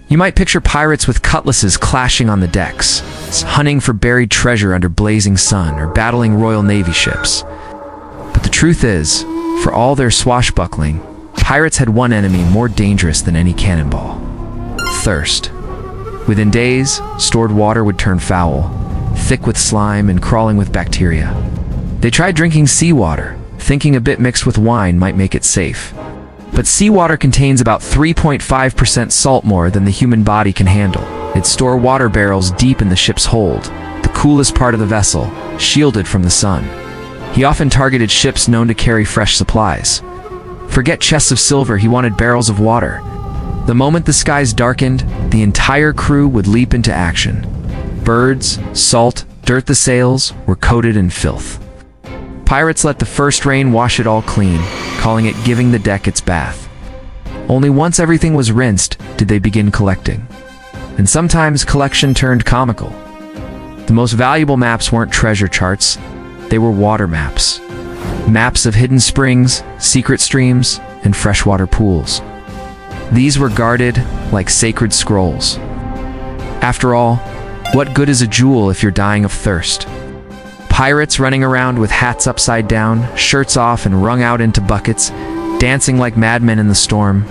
You might picture pirates with cutlasses clashing on the decks, hunting for buried treasure under blazing sun, or battling Royal Navy ships. But the truth is, for all their swashbuckling, pirates had one enemy more dangerous than any cannonball: thirst. Within days, stored water would turn foul, thick with slime and crawling with bacteria. They tried drinking seawater, thinking a bit mixed with wine might make it safe. But seawater contains about 3.5% salt more than the human body can handle. It'd store water barrels deep in the ship's hold, the coolest part of the vessel, shielded from the sun. He often targeted ships known to carry fresh supplies. Forget chests of silver, he wanted barrels of water. The moment the skies darkened, the entire crew would leap into action. Birds, salt, dirt, the sails were coated in filth. Pirates let the first rain wash it all clean, calling it giving the deck its bath. Only once everything was rinsed did they begin collecting. And sometimes collection turned comical. The most valuable maps weren't treasure charts, they were water maps. Maps of hidden springs, secret streams, and freshwater pools. These were guarded like sacred scrolls. After all, what good is a jewel if you're dying of thirst? Pirates running around with hats upside down, shirts off and wrung out into buckets, dancing like madmen in the storm.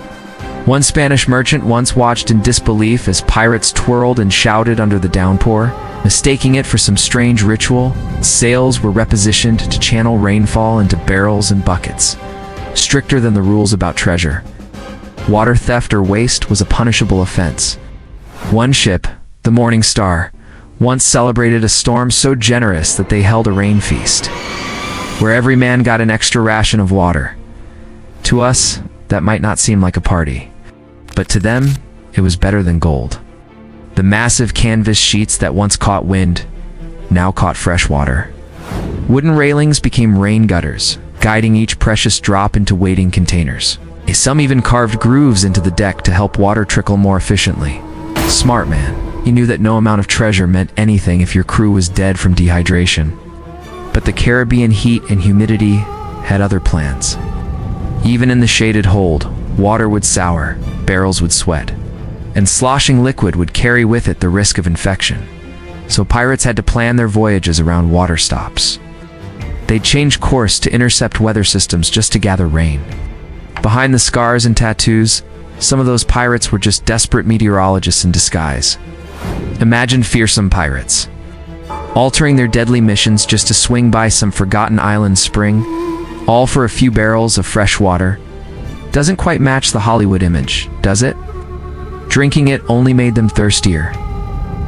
One Spanish merchant once watched in disbelief as pirates twirled and shouted under the downpour, mistaking it for some strange ritual. Sails were repositioned to channel rainfall into barrels and buckets, stricter than the rules about treasure. Water theft or waste was a punishable offense. One ship, the Morning Star, once celebrated a storm so generous that they held a rain feast, where every man got an extra ration of water. To us, that might not seem like a party, but to them, it was better than gold. The massive canvas sheets that once caught wind, now caught fresh water. Wooden railings became rain gutters, guiding each precious drop into waiting containers. Some even carved grooves into the deck to help water trickle more efficiently. Smart man. He knew that no amount of treasure meant anything if your crew was dead from dehydration. But the Caribbean heat and humidity had other plans. Even in the shaded hold, water would sour, barrels would sweat, and sloshing liquid would carry with it the risk of infection. So pirates had to plan their voyages around water stops. They'd change course to intercept weather systems just to gather rain. Behind the scars and tattoos, some of those pirates were just desperate meteorologists in disguise. Imagine fearsome pirates, altering their deadly missions just to swing by some forgotten island spring, all for a few barrels of fresh water. Doesn't quite match the Hollywood image, does it? Drinking it only made them thirstier,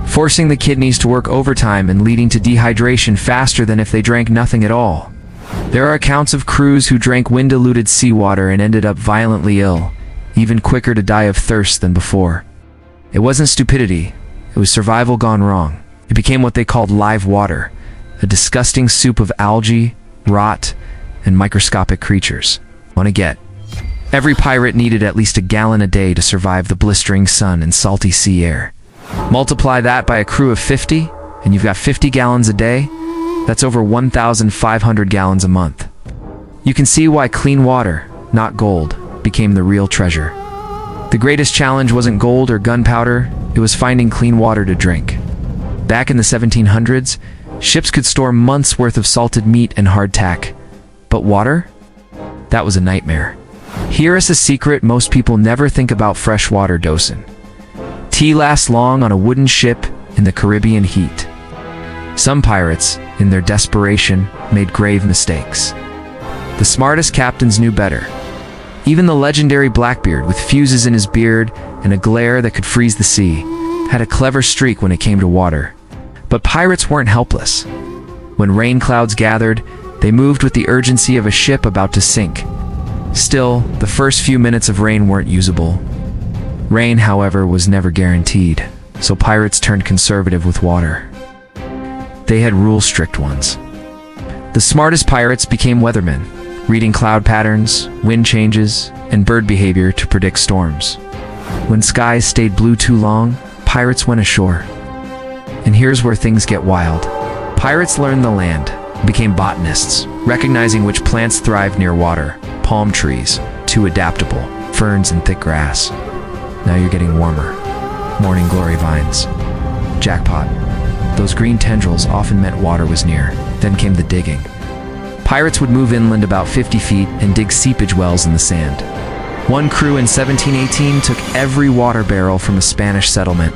forcing the kidneys to work overtime and leading to dehydration faster than if they drank nothing at all. There are accounts of crews who drank wind-diluted seawater and ended up violently ill, even quicker to die of thirst than before. It wasn't stupidity. It was survival gone wrong. It became what they called live water, a disgusting soup of algae, rot, and microscopic creatures. Wanna get? Every pirate needed at least a gallon a day to survive the blistering sun and salty sea air. Multiply that by a crew of 50, and you've got 50 gallons a day. That's over 1,500 gallons a month. You can see why clean water, not gold, became the real treasure. The greatest challenge wasn't gold or gunpowder, it was finding clean water to drink. Back in the 1700s, ships could store months' worth of salted meat and hardtack. But water? That was a nightmare. Here is a secret most people never think about: freshwater dosing. Tea lasts long on a wooden ship in the Caribbean heat. Some pirates, in their desperation, made grave mistakes. The smartest captains knew better. Even the legendary Blackbeard, with fuses in his beard and a glare that could freeze the sea, had a clever streak when it came to water. But pirates weren't helpless. When rain clouds gathered, they moved with the urgency of a ship about to sink. Still, the first few minutes of rain weren't usable. Rain, however, was never guaranteed, so pirates turned conservative with water. They had rule-strict ones. The smartest pirates became weathermen, reading cloud patterns, wind changes, and bird behavior to predict storms. When skies stayed blue too long, pirates went ashore. And here's where things get wild. Pirates learned the land, became botanists, recognizing which plants thrive near water: palm trees, too adaptable, ferns and thick grass. Now you're getting warmer. Morning glory vines. Jackpot. Those green tendrils often meant water was near. Then came the digging. Pirates would move inland about 50 feet and dig seepage wells in the sand. One crew in 1718 took every water barrel from a Spanish settlement.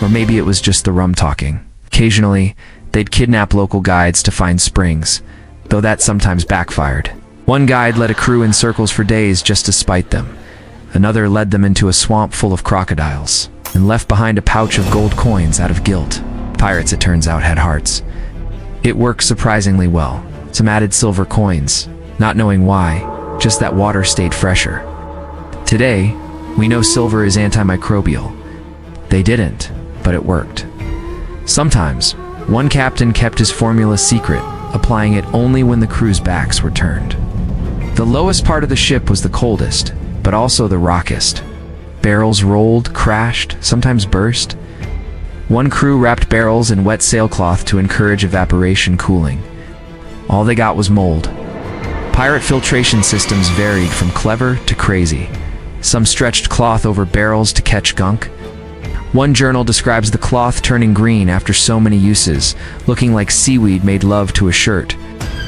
Or maybe it was just the rum talking. Occasionally, they'd kidnap local guides to find springs, though that sometimes backfired. One guide led a crew in circles for days just to spite them. Another led them into a swamp full of crocodiles, and left behind a pouch of gold coins out of guilt. Pirates, it turns out, had hearts. It worked surprisingly well. Some added silver coins, not knowing why, just that water stayed fresher. Today, we know silver is antimicrobial. They didn't, but it worked. Sometimes, one captain kept his formula secret, applying it only when the crew's backs were turned. The lowest part of the ship was the coldest, but also the rockiest. Barrels rolled, crashed, sometimes burst. One crew wrapped barrels in wet sailcloth to encourage evaporation cooling. All they got was mold. Pirate filtration systems varied from clever to crazy. Some stretched cloth over barrels to catch gunk. One journal describes the cloth turning green after so many uses, looking like seaweed made love to a shirt.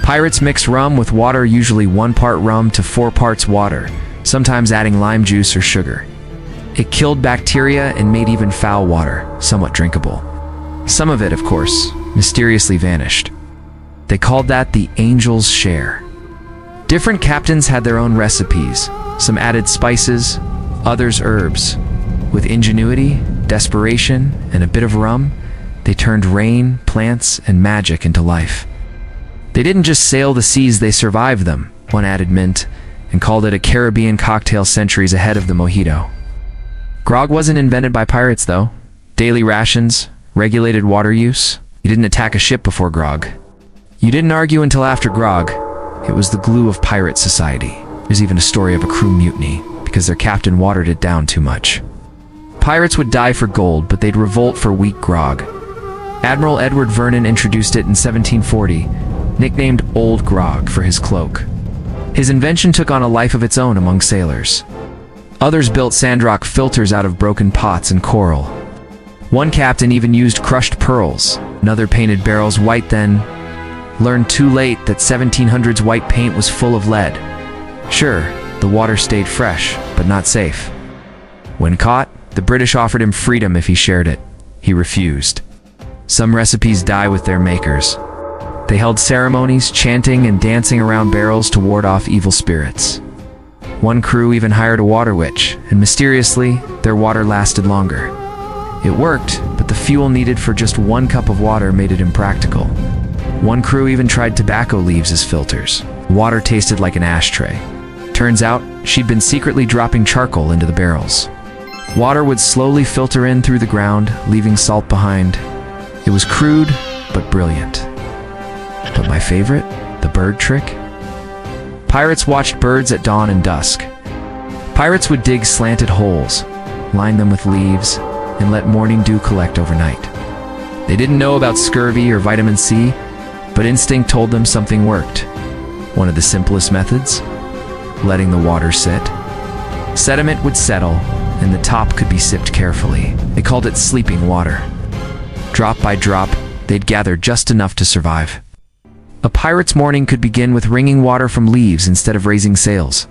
Pirates mixed rum with water, usually 1 part rum to 4 parts water, sometimes adding lime juice or sugar. It killed bacteria and made even foul water somewhat drinkable. Some of it, of course, mysteriously vanished. They called that the angel's share. Different captains had their own recipes. Some added spices, others herbs. With ingenuity, desperation, and a bit of rum, they turned rain, plants, and magic into life. They didn't just sail the seas, they survived them, one added mint, and called it a Caribbean cocktail centuries ahead of the mojito. Grog wasn't invented by pirates, though. Daily rations, regulated water use. You didn't attack a ship before grog. You didn't argue until after grog. It was the glue of pirate society. There's even a story of a crew mutiny, because their captain watered it down too much. Pirates would die for gold, but they'd revolt for weak grog. Admiral Edward Vernon introduced it in 1740, nicknamed Old Grog for his cloak. His invention took on a life of its own among sailors. Others built sandrock filters out of broken pots and coral. One captain even used crushed pearls. Another painted barrels white, then learned too late that 1700s white paint was full of lead. Sure, the water stayed fresh, but not safe. When caught, the British offered him freedom if he shared it. He refused. Some recipes die with their makers. They held ceremonies, chanting and dancing around barrels to ward off evil spirits. One crew even hired a water witch, and mysteriously, their water lasted longer. It worked, but the fuel needed for just 1 cup of water made it impractical. One crew even tried tobacco leaves as filters. Water tasted like an ashtray. Turns out, she'd been secretly dropping charcoal into the barrels. Water would slowly filter in through the ground, leaving salt behind. It was crude, but brilliant. But my favorite? The bird trick? Pirates watched birds at dawn and dusk. Pirates would dig slanted holes, line them with leaves, and let morning dew collect overnight. They didn't know about scurvy or vitamin C, but instinct told them something worked. One of the simplest methods? Letting the water sit. Sediment would settle, and the top could be sipped carefully. They called it sleeping water. Drop by drop, they'd gather just enough to survive. A pirate's morning could begin with wringing water from leaves instead of raising sails.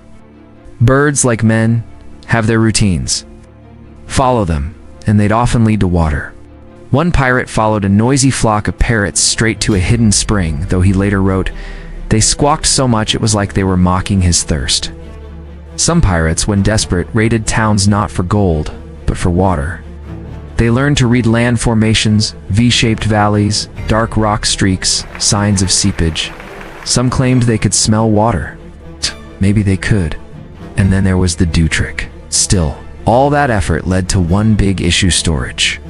Birds, like men, have their routines. Follow them, and they'd often lead to water. One pirate followed a noisy flock of parrots straight to a hidden spring, though he later wrote, "They squawked so much it was like they were mocking his thirst." Some pirates, when desperate, raided towns not for gold, but for water. They learned to read land formations, V-shaped valleys, dark rock streaks, signs of seepage. Some claimed they could smell water. Maybe they could. And then there was the dew trick. Still, all that effort led to one big issue: storage.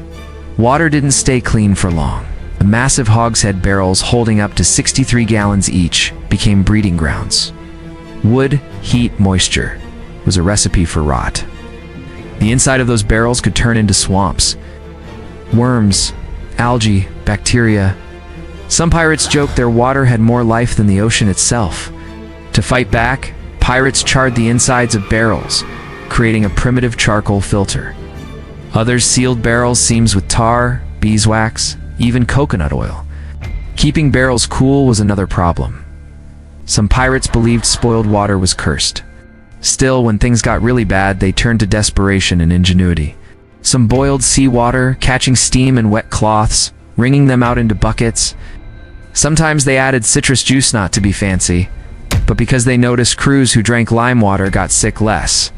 Water didn't stay clean for long. The massive hogshead barrels holding up to 63 gallons each became breeding grounds. Wood, heat, moisture was a recipe for rot. The inside of those barrels could turn into swamps. Worms, algae, bacteria. Some pirates joked their water had more life than the ocean itself. To fight back, pirates charred the insides of barrels, creating a primitive charcoal filter. Others sealed barrels' seams with tar, beeswax, even coconut oil. Keeping barrels cool was another problem. Some pirates believed spoiled water was cursed. Still, when things got really bad, they turned to desperation and ingenuity. Some boiled seawater, catching steam in wet cloths, wringing them out into buckets. Sometimes they added citrus juice, not to be fancy, but because they noticed crews who drank lime water got sick less.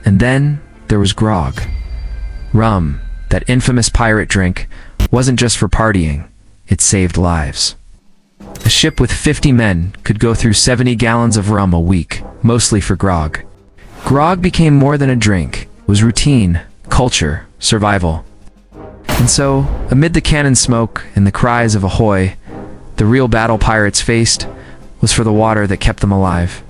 And then there was grog. Rum, that infamous pirate drink, wasn't just for partying, it saved lives. A ship with 50 men could go through 70 gallons of rum a week, mostly for grog. Grog became more than a drink, it was routine, culture, survival. And so, amid the cannon smoke and the cries of ahoy, the real battle pirates faced was for the water that kept them alive.